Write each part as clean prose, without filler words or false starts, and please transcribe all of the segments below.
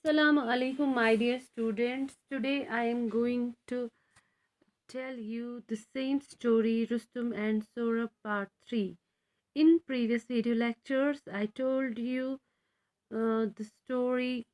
Assalamu alaikum, my dear students. Today I am going to tell you the same story, Rustum and Sora Part 3. In previous video lectures, I told you the story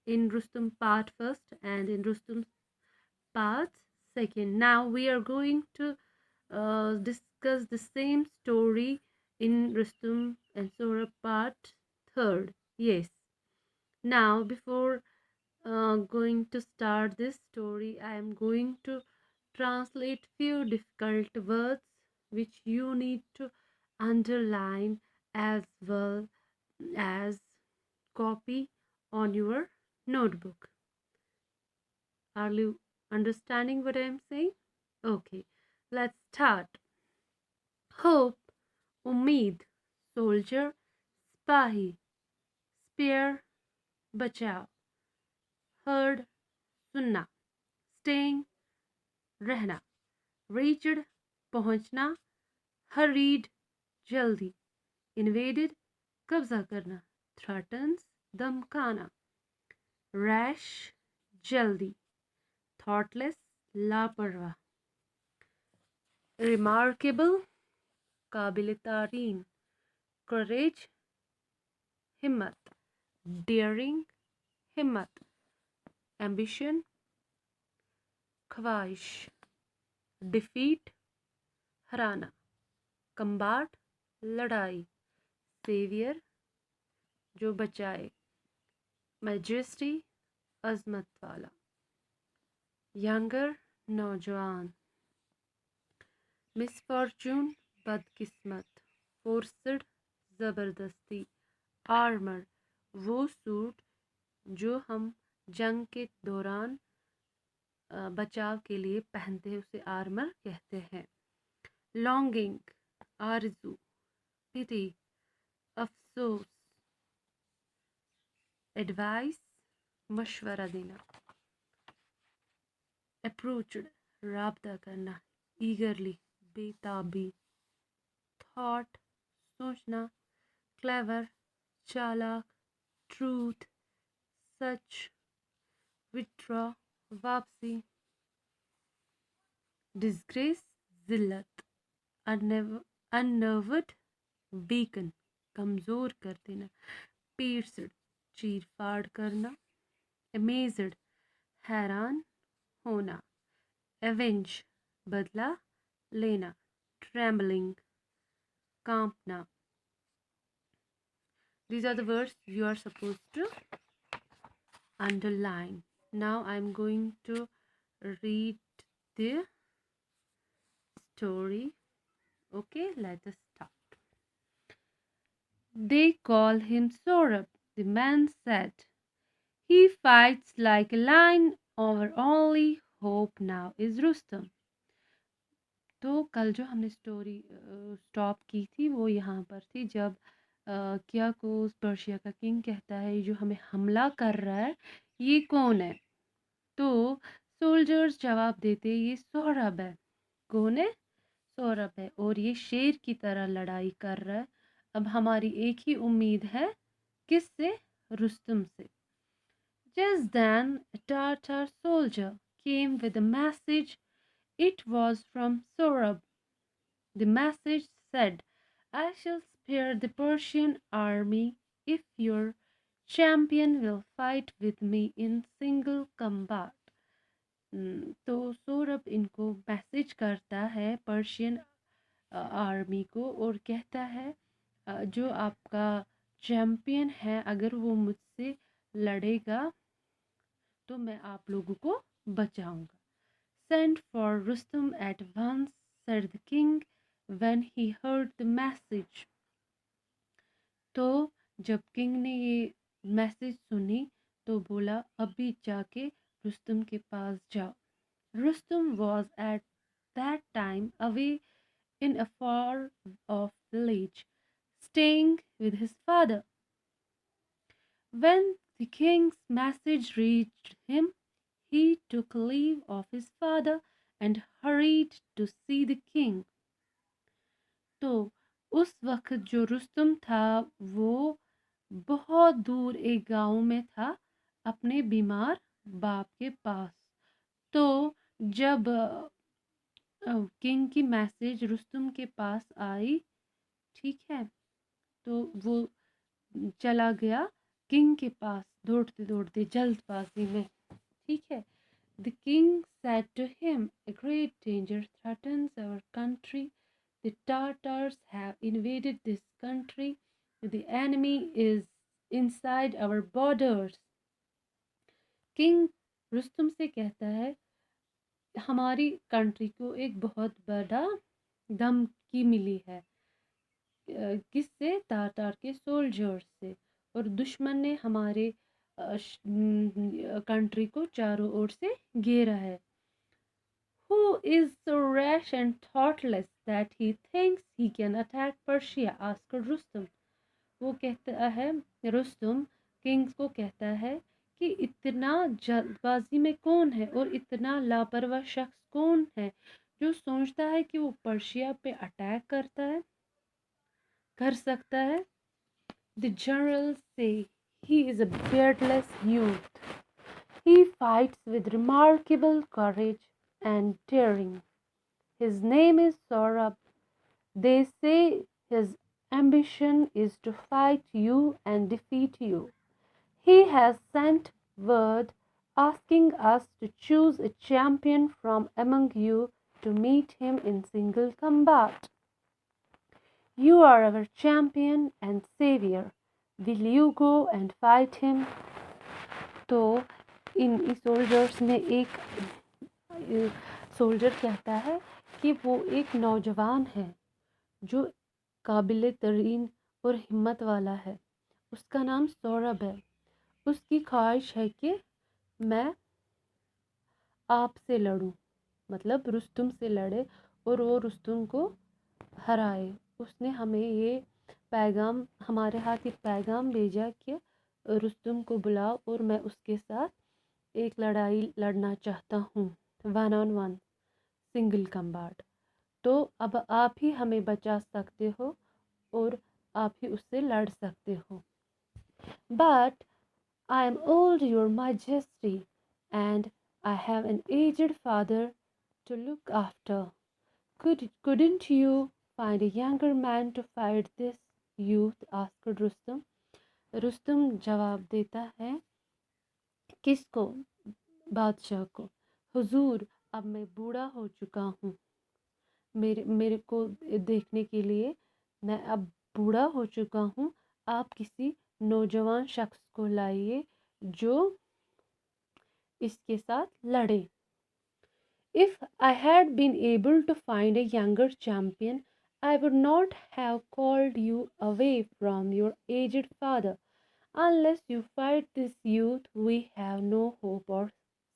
in Rustum Part 1st and in Rustum Part 2nd. Now we are going to discuss the same story in Rustum and Sora Part 3rd. Yes. Now, before going to start this story, I am going to translate few difficult words which you need to underline as well as copy on your notebook. Are you understanding what I am saying? Okay, let's start. Hope, उम्मीद, soldier, सिपाही, spear, बचाव, heard, सुनना, staying, रहना, reached, पहुंचना, hurried, जल्दी, invaded, कब्जा करना, threatens, धमकाना, rash, जल्दी, thoughtless, लापरवाह, remarkable, काबिल तारीन, courage, हिम्मत, daring, हिम्मत, ambition, ख्वाहिश, defeat, हराना, combat, लड़ाई, savior, जो बचाए, majesty, अजमत वाला, younger, नौजवान, misfortune, बदकिस्मत, forced, ज़बरदस्ती, armor, वो सूट जो हम जंग के दौरान बचाव के लिए पहनते हैं उसे आर्मर कहते हैं। लॉन्गिंग, आरज़ू, पिटी, अफसोस, एडवाइस, मशवरा देना, अप्रोच्ड, राब्ता करना, ईगरली, बेताबी, थॉट, सोचना, क्लेवर, चालाक, ट्रूथ, सच, विथड्रॉ, वापसी, डिस्ग्रेस, जिल्लत, अननर्वड, वीकन, कमज़ोर कर देना, पीर्सड, चीर फाड़ करना, अमेज्ड, हैरान होना, एवेंज, बदला लेना, trembling, कांपना. These are the words you are supposed to underline. Now I am going to read the story. Okay, let us start. They call him Sorab, the man said. He fights like a lion. Our only hope now is Rustam. तो कल जो हमने story stop की थी वो यहाँ पर थी जब कियाकोस पर्शिया का किंग कहता है जो हमें हमला कर रहा है ये कौन है। तो सोल्जर्स जवाब देते ये सोहरब है। कौन है? सोहरब है और ये शेर की तरह लड़ाई कर रहा है। अब हमारी एक ही उम्मीद है, किससे? रुस्तम से। Just then a Tartar soldier came with a message. It was from Sohrab. The message said, I shall spare the Persian army if your champion will fight with me in single combat. तो सौरभ इनको message करता है Persian army को और कहता है जो आपका चैम्पियन है अगर वो मुझसे लड़ेगा तो मैं आप लोगों को बचाऊंगा। Send for Rustum at once, said the king when he heard the message. तो जब किंग ने ये मैसेज सुनी तो बोला अभी जाके रुस्तम के पास जाओ। Rustum was at that time away in a far off village, staying with his father. When the king's message reached him, he took leave of his father and hurried to see the king. तो उस वक्त जो रुस्तम था वो बहुत दूर एक गांव में था अपने बीमार बाप के पास। तो जब किंग की मैसेज रुस्तुम के पास आई, ठीक है, तो वो चला गया किंग के पास दौड़ते दौड़ते जल्दबाजी में, ठीक है। The king said to him, "A great danger threatens our country. The Tartars have invaded this country. The enemy is inside our borders." King Rustam से कहता है, हमारी कंट्री को एक बहुत बड़ा धमकी मिली है। किससे? तातार के सोल्जर्स से। और दुश्मन ने हमारे कंट्री को चारों ओर से घेरा है। Who is so rash and thoughtless that he thinks he can attack Persia? asked Rustum. वो कहता है, रुस्तुम किंग्स को कहता है कि इतना जल्दबाजी में कौन है और इतना लापरवाह शख्स कौन है जो सोचता है कि वो पर्शिया पे अटैक कर सकता है। The generals say he is a beardless youth. He fights with remarkable courage and daring. His name is Saurabh. They say his ambition is to fight you and defeat you. He has sent word asking us to choose a champion from among you to meet him in single combat. You are our champion and savior. Will you go and fight him? तो इन soldiers में एक soldier कहता है कि वो एक नौजवान है जो काबिल तरीन और हिम्मत वाला है। उसका नाम सौरभ है। उसकी ख्वाहिश है कि मैं आपसे लड़ूं, मतलब रुस्तुम से लड़े और वो रुस्तुम को हराए। उसने हमें ये पैगाम, हमारे हाथ एक पैगाम भेजा कि रुस्तुम को बुलाओ और मैं उसके साथ एक लड़ाई लड़ना चाहता हूँ, 1-on-1 सिंगल कम्बाट। तो अब आप ही हमें बचा सकते हो और आप ही उससे लड़ सकते हो। But I am old, your majesty, and I have an aged father to look after. Couldn't you find a younger man to fight this youth? asked Rustum. Rustam जवाब देता है, किसको? बादशाह को। हुजूर, अब मैं बूढ़ा हो चुका हूँ, मेरे को देखने के लिए मैं अब बूढ़ा हो चुका हूँ। आप किसी नौजवान शख्स को लाइए जो इसके साथ लड़े। If I had been able to find a younger champion, I would not have called you away from your aged father. Unless you fight this youth, we have no hope of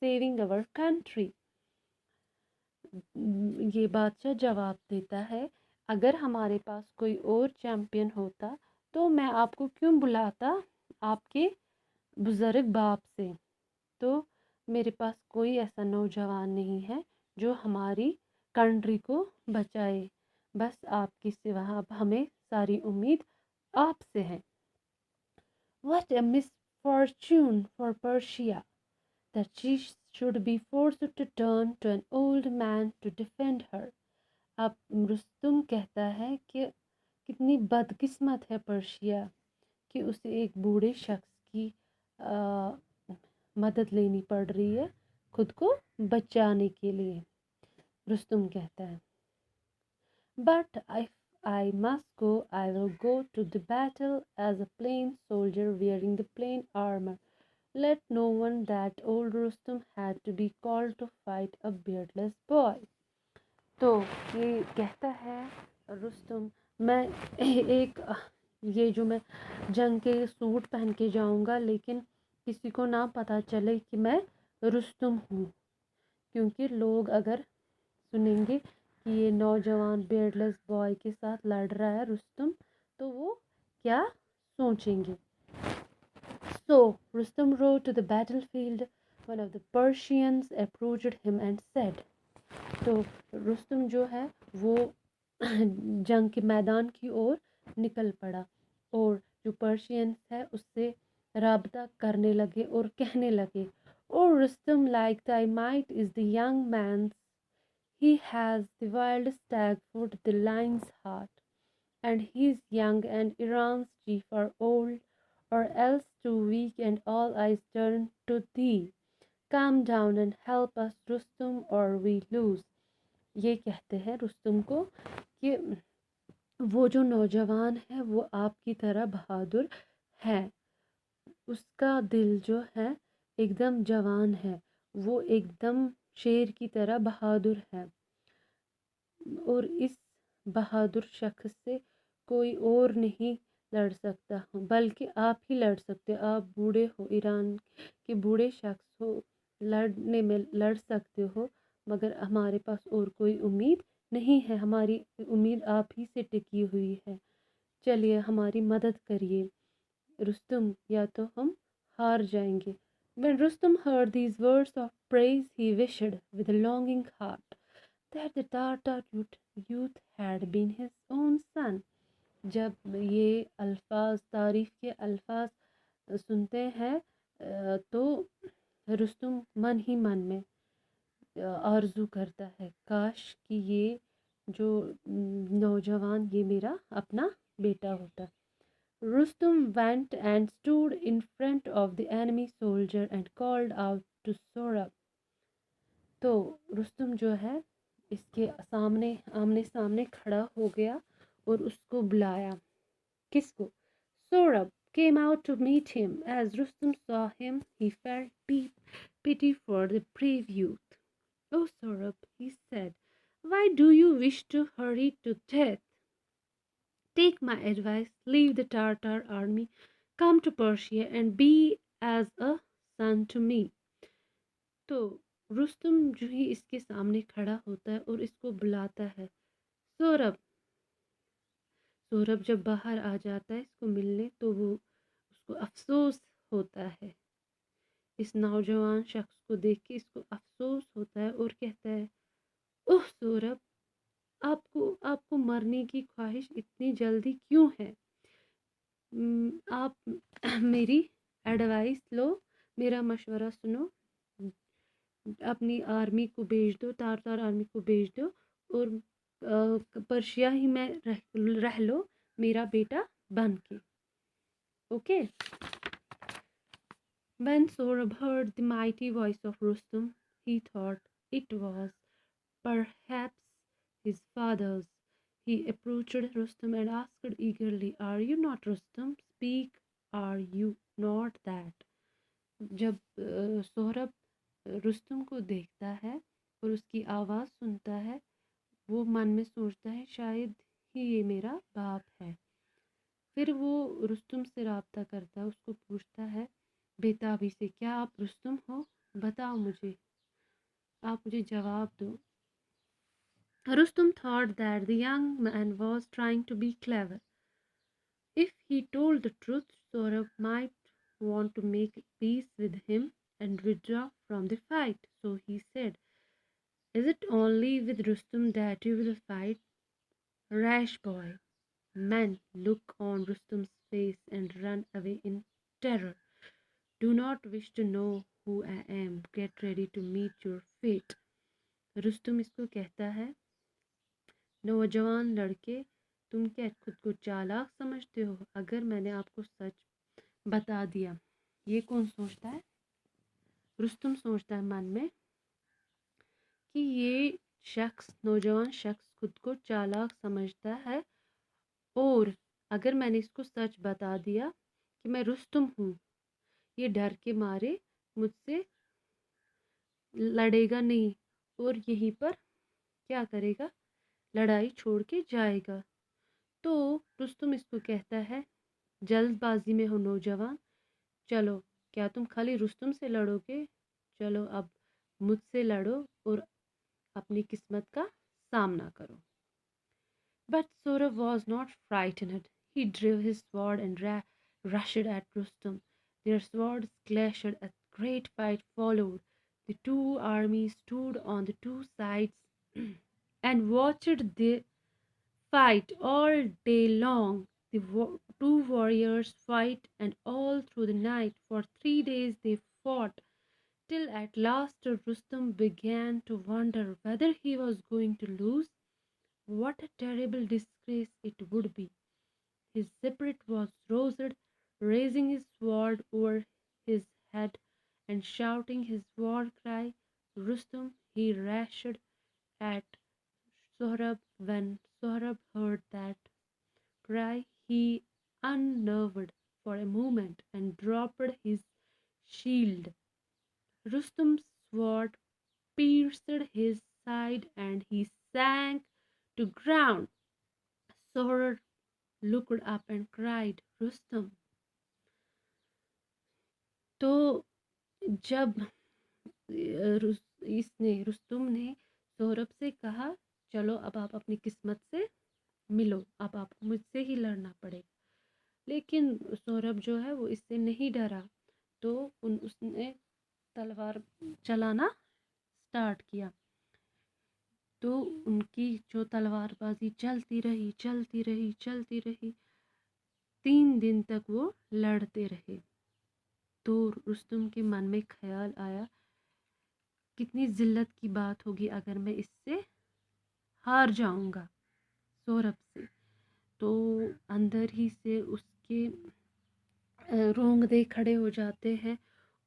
saving our country. ये बादशाह जवाब देता है, अगर हमारे पास कोई और champion होता तो मैं आपको क्यों बुलाता आपके बुज़ुर्ग बाप से। तो मेरे पास कोई ऐसा नौजवान नहीं है जो हमारी कंट्री को बचाए। बस आपके सिवा अब हमें सारी उम्मीद आपसे है। What a misfortune for Persia that she should be forced to turn to an old man to defend her. अब रुस्तुम कहता है कि कितनी बदकिस्मत है पर्शिया कि उसे एक बूढ़े शख्स की मदद लेनी पड़ रही है खुद को बचाने के लिए। रुस्तुम कहता है, But if I must go, I will go to the battle as a plain soldier wearing the plain armor. Let no one that old Rustum had to be called to fight a beardless boy. तो ये कहता है रुस्तुम, मैं एक ये जो मैं जंग के सूट पहन के जाऊंगा, लेकिन किसी को ना पता चले कि मैं रुस्तुम हूँ, क्योंकि लोग अगर सुनेंगे कि ये नौजवान बियर्डलेस बॉय के साथ लड़ रहा है रुस्तुम, तो वो क्या सोचेंगे। So Rustum rode to the battlefield. One of the Persians approached him and said, तो रुस्तुम जो है वो जंग के मैदान की ओर निकल पड़ा और जो पर्शियंस है उससे राबता करने लगे और कहने लगे, ओ Rustam, like thy might is the young man's, he has the wild stag for the lion's heart, and he is young and Iran's chief are old, or else too weak and all eyes turn to thee. Calm down and help us, Rustum, or we lose. ये कहते हैं रुस्तम को कि वो जो नौजवान है वो आपकी तरह बहादुर है, उसका दिल जो है एकदम जवान है, वो एकदम शेर की तरह बहादुर है, और इस बहादुर शख्स से कोई और नहीं लड़ सकता, बल्कि आप ही लड़ सकते हो। आप बूढ़े हो, ईरान के बूढ़े शख्स हो, लड़ने में लड़ सकते हो, मगर हमारे पास और कोई उम्मीद नहीं है, हमारी उम्मीद आप ही से टिकी हुई है। चलिए हमारी मदद करिए रुस्तम, या तो हम हार जाएंगे। When Rustum heard these words of praise, he wished with a longing heart that the Tartar youth had been his own son. जब ये अल्फाज, तारीफ़ के अल्फाज सुनते हैं तो रुस्तुम मन ही मन में आरजू करता है, काश कि ये जो नौजवान ये मेरा अपना बेटा होता। Rustum went and stood in front of the enemy soldier and called out to Sorab. तो रुस्तम जो है इसके सामने आमने सामने खड़ा हो गया और उसको बुलाया। किसको? Sorab came out to meet him. As Rustum saw him, he felt deep pity for the brave youth. Oh Sorab, he said, why do you wish to hurry to death? Take my advice, leave the Tartar army, come to Persia and be as a son to me. तो रुस्तुम जो ही इसके सामने खड़ा होता है और इसको बुलाता है, सौरभ। सौरभ जब बाहर आ जाता है इसको मिलने, तो वो उसको अफसोस होता है, इस नौजवान शख्स को देख के इसको अफसोस होता है और कहता है, ओह सौरभ, आपको आपको मरने की ख्वाहिश इतनी जल्दी क्यों है? आप मेरी एडवाइस लो, मेरा मशवरा सुनो, अपनी आर्मी को भेज दो, तार आर्मी को भेज दो और पर्शिया ही में रह लो मेरा बेटा बन के। Okay. When Sohrab heard the mighty voice of Rustum, he thought it was perhaps his father's. He approached Rustum and asked eagerly, are you not Rustum? Speak, are you not that? जब सोहरब रुस्तम को देखता है और उसकी आवाज़ सुनता है, वो मन में सोचता है शायद ही ये मेरा बाप है। फिर वो रुस्तम से रब्ता करता है, उसको पूछता है बेताबी से, क्या आप रुस्तम हो? बताओ मुझे, आप मुझे जवाब दो। Rustum thought that the young man was trying to be clever. If he told the truth, Sohrab might want to make peace with him and withdraw from the fight. So he said, is it only with Rustum that you will fight? Rash boy. Men look on Rustum's face and run away in terror. Do not wish to know who I am. Get ready to meet your fate. Rustam इसको कहता है, नौजवान लड़के, तुम क्या खुद को चालाक समझते हो? अगर मैंने आपको सच बता दिया। ये कौन सोचता है? रुस्तुम सोचता है मन में कि ये शख्स, नौजवान शख्स खुद को चालाक समझता है, और अगर मैंने इसको सच बता दिया कि मैं रुस्तुम हूँ, ये डर के मारे मुझसे लड़ेगा नहीं और यहीं पर क्या करेगा, लड़ाई छोड़ के जाएगा। तो रुस्तुम इसको कहता है, जल्दबाजी में हो नौजवान, चलो, क्या तुम खाली रुस्तुम से लड़ोगे? चलो अब मुझसे लड़ो और अपनी किस्मत का सामना करो। But Sohrab was not frightened. He drew his sword and rushed at Rustum. Their swords clashed. A great fight followed. The two armies stood on the two sides and watched the fight all day long. Two warriors fight, and all through the night for 3 days they fought, till at last Rustam began to wonder whether he was going to lose. What a terrible disgrace it would be! His spirit was roused, raising his sword over his head and shouting his war cry. Rustam he rushed at Sohrab. When Sohrab heard that cry, he unnerved for a moment and dropped his shield. Rustam's sword pierced his side and he sank to ground. Sohrab looked up and cried, Rustam. तो जब रुस्तुम ने सौरभ से कहा, चलो अब आप अपनी किस्मत से मिलो, अब आपको मुझसे ही लड़ना पड़ेगा। लेकिन सौरभ जो है वो इससे नहीं डरा, तो उसने तलवार चलाना स्टार्ट किया। तो उनकी जो तलवारबाजी चलती रही चलती रही चलती रही, 3 दिन तक वो लड़ते रहे। तो रुस्तुम के मन में ख्याल आया, कितनी जिल्लत की बात होगी अगर मैं इससे हार जाऊंगा सौरभ से। तो अंदर ही से उसके रोंगटे खड़े हो जाते हैं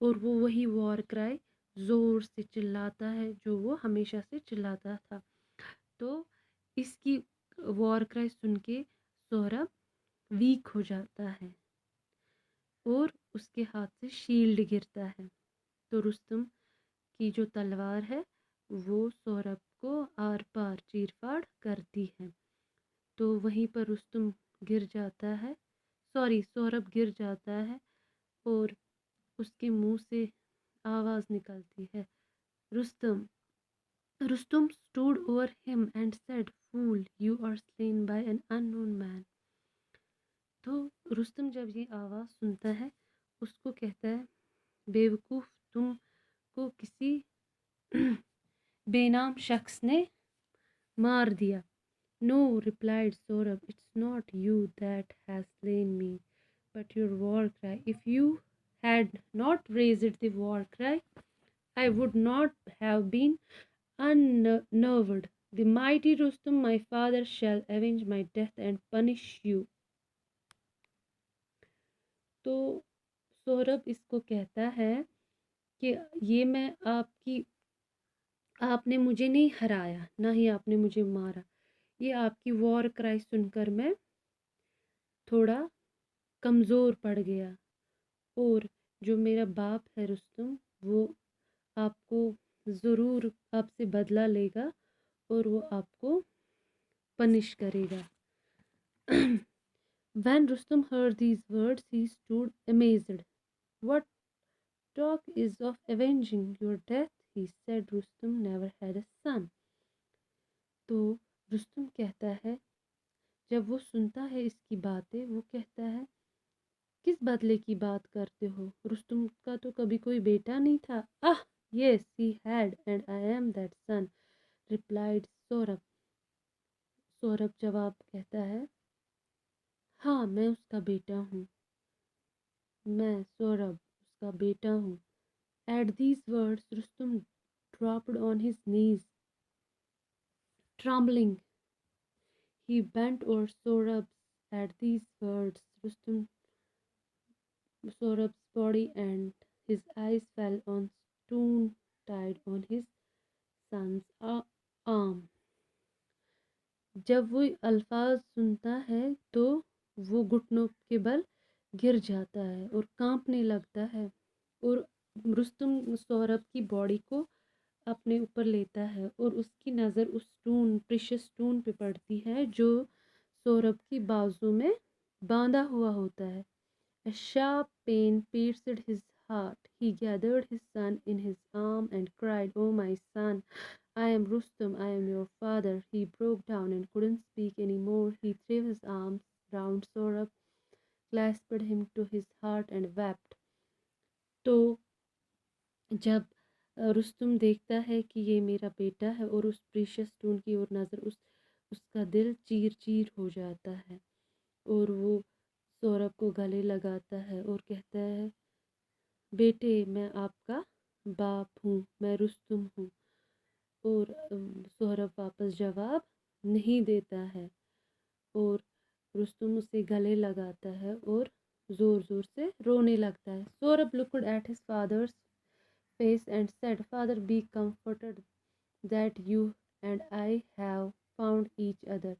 और वो वही वॉर क्राई ज़ोर से चिल्लाता है जो वो हमेशा से चिल्लाता था। तो इसकी वॉर क्राई सुन के सौरभ वीक हो जाता है और उसके हाथ से शील्ड गिरता है। तो रुस्तम की जो तलवार है वो सौरभ को आर पार चीर फाड़ करती है। तो वहीं पर रुस्तम गिर जाता है, सौरभ गिर जाता है और उसके मुंह से आवाज़ निकलती है, Rustam. Rustum stood over him and said, Fool, you are slain by an unknown man. तो रुस्तम जब ये आवाज़ सुनता है, उसको कहता है, बेवकूफ़, तुमको किसी बेनाम शख्स ने मार दिया। No, replied Saurabh, it's not you that has slain me, but your war cry. If you had not raised the war cry, I would not have been unnerved. The mighty Rustum, my father, shall avenge my death and punish you. तो सौरभ इसको कहता है कि ये मैं आपने मुझे नहीं हराया, ना ही आपने मुझे मारा। ये आपकी वॉर क्राई सुनकर मैं थोड़ा कमज़ोर पड़ गया, और जो मेरा बाप है रुस्तम, वो आपको ज़रूर आपसे बदला लेगा और वो आपको पनिश करेगा। When Rustum heard these words, he stood amazed. What talk is of avenging your death? He said, Rustum never had a son. तो रुस्तुम कहता है, जब वो सुनता है इसकी बातें, वो कहता है, किस बदले की बात करते हो? रुस्तुम का तो कभी कोई बेटा नहीं था। आह, yes, he had, and I am that son, replied Saurabh. Saurabh जवाब कहता है, हाँ, मैं उसका बेटा हूँ, मैं सौरभ उसका बेटा हूँ। At these words, Rustum dropped on his knees, trembling. He bent over Saurabh. At these words, Saurabh's body and his eyes fell on stone tied on his son's arm. जब वो अल्फाज सुनता है तो वो घुटनों के बल गिर जाता है और कांपने लगता है, और रुस्तुम सौरभ की बॉडी को अपने ऊपर लेता है और उसकी नज़र उस प्रीशियस स्टोन पे पड़ती है जो सौरभ की बाजू में बांधा हुआ होता है। A sharp pain pierced his heart. He gathered his son in his arm and cried, Oh my son, I am Rustum, I am your father. He broke down and couldn't speak any more. He threw his arms round Saurabh, clasped him to his heart and wept. तो जब रुस्तुम देखता है कि ये मेरा बेटा है और उस प्रीशियस स्टोन की ओर नज़र, उसका दिल चीर चीर हो जाता है। और वो सौरभ को गले लगाता है और कहता है, बेटे मैं आपका बाप हूँ, मैं रुस्तुम हूँ। और सौरभ वापस जवाब नहीं देता है और रुस्तुम उसे गले लगाता है और ज़ोर ज़ोर से रोने लगता है। Saurabh looked at his father's face and said, Father, be comforted that you and I have found each other.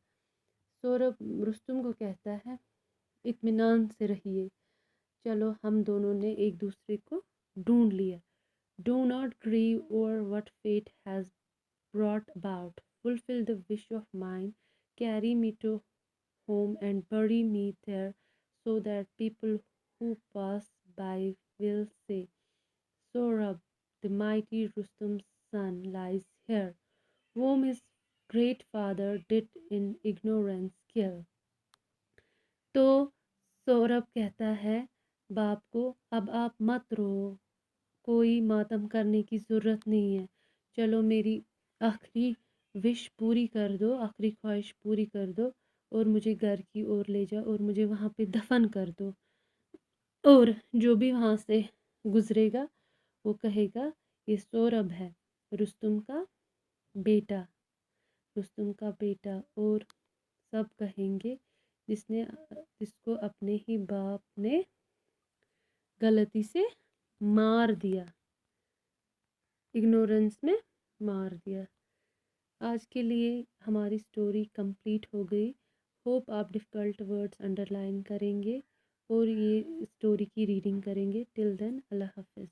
Saurabh Rustam को कहता है, इत्मीनान से रहिए, चलो हम दोनों ने एक दूसरे को ढूंढ लिया। Do not grieve over what fate has brought about. Fulfill the wish of mine. Carry me to home and bury me there so that people who pass by will say, Sorab, the mighty Rustum's son, lies here, whom his great father did in ignorance kill. तो सौरभ कहता है बाप को, अब आप मत रो, कोई मातम करने की ज़रूरत नहीं है, चलो मेरी आखिरी विश पूरी कर दो, आखिरी ख्वाहिश पूरी कर दो और मुझे घर की ओर ले जाओ और मुझे वहाँ पे दफन कर दो। और जो भी वहाँ से गुजरेगा वो कहेगा ये सौरभ है, रुस्तुम का बेटा, रुस्तुम का बेटा। और सब कहेंगे जिसको अपने ही बाप ने गलती से मार दिया, इग्नोरेंस में मार दिया। आज के लिए हमारी स्टोरी कंप्लीट हो गई। होप आप डिफ़िकल्ट वर्ड्स अंडरलाइन करेंगे और ये स्टोरी की रीडिंग करेंगे। टिल देन अल्लाह हाफ़िज़।